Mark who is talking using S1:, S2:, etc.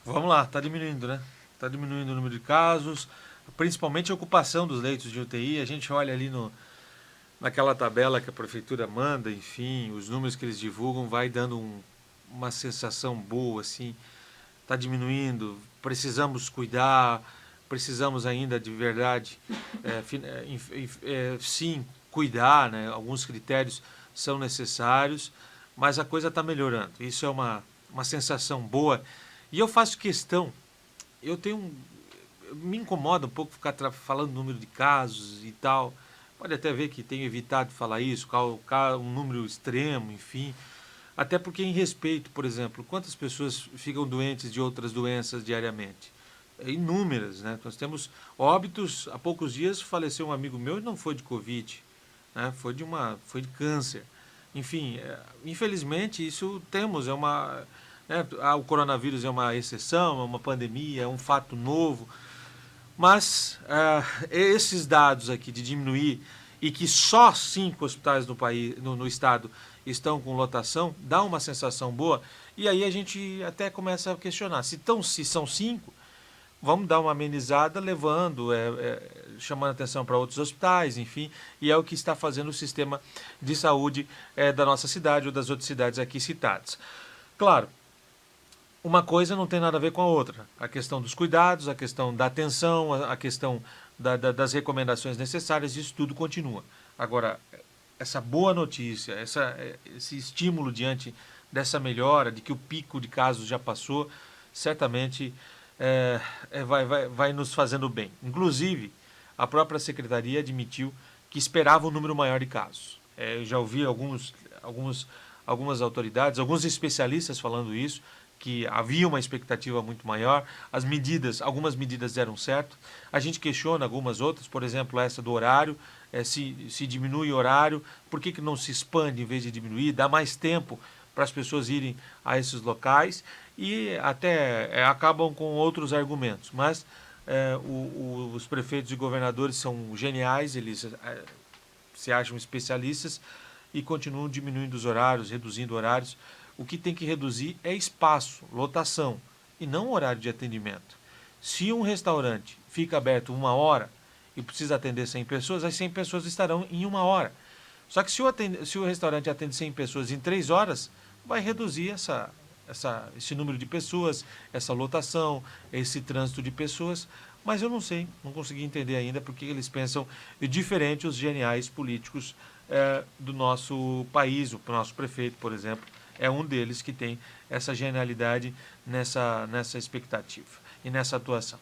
S1: Vamos lá, está diminuindo, né? Está diminuindo o número de casos, principalmente a ocupação dos leitos de UTI. A gente olha ali naquela tabela que a prefeitura manda, enfim, os números que eles divulgam, vai dando uma sensação boa, assim. Está diminuindo, precisamos cuidar, precisamos ainda de verdade, sim, cuidar, né? Alguns critérios são necessários, mas a coisa está melhorando. Isso é uma sensação boa. E eu faço questão, eu tenho. Me incomoda um pouco ficar falando número de casos e tal. Pode até ver que tenho evitado falar isso, um número extremo, enfim. Até porque, em respeito, por exemplo, quantas pessoas ficam doentes de outras doenças diariamente? Inúmeras, né? Nós temos óbitos. Há poucos dias faleceu um amigo meu e não foi de Covid, né? Foi de câncer. Enfim, infelizmente isso temos, né? O coronavírus é uma exceção, é uma pandemia, é um fato novo, mas esses dados aqui de diminuir e que só 5 hospitais no país, no estado estão com lotação, dá uma sensação boa. E aí a gente até começa a questionar. Se são 5, vamos dar uma amenizada levando, chamando atenção para outros hospitais, enfim. E é o que está fazendo o sistema de saúde da nossa cidade ou das outras cidades aqui citadas. Claro, uma coisa não tem nada a ver com a outra. A questão dos cuidados, a questão da atenção, a questão das recomendações necessárias, isso tudo continua. Agora, essa boa notícia, esse estímulo diante dessa melhora, de que o pico de casos já passou, certamente vai nos fazendo bem. Inclusive, a própria secretaria admitiu que esperava um número maior de casos. Eu já ouvi algumas autoridades, alguns especialistas falando isso, que havia uma expectativa muito maior. Algumas medidas deram certo. A gente questiona algumas outras, por exemplo, essa do horário. Se diminui o horário, por que não se expande em vez de diminuir? Dá mais tempo para as pessoas irem a esses locais e até acabam com outros argumentos. Mas os prefeitos e governadores são geniais, eles se acham especialistas e continuam diminuindo os horários, reduzindo horários. O que tem que reduzir é espaço, lotação, e não horário de atendimento. Se um restaurante fica aberto 1 hora e precisa atender 100 pessoas, as 100 pessoas estarão em 1 hora. Só que se o restaurante atende 100 pessoas em 3 horas, vai reduzir esse número de pessoas, essa lotação, esse trânsito de pessoas. Mas eu não sei, não consegui entender ainda porque eles pensam diferente os geniais políticos do nosso país. O nosso prefeito, por exemplo, é um deles que tem essa genialidade nessa expectativa e nessa atuação.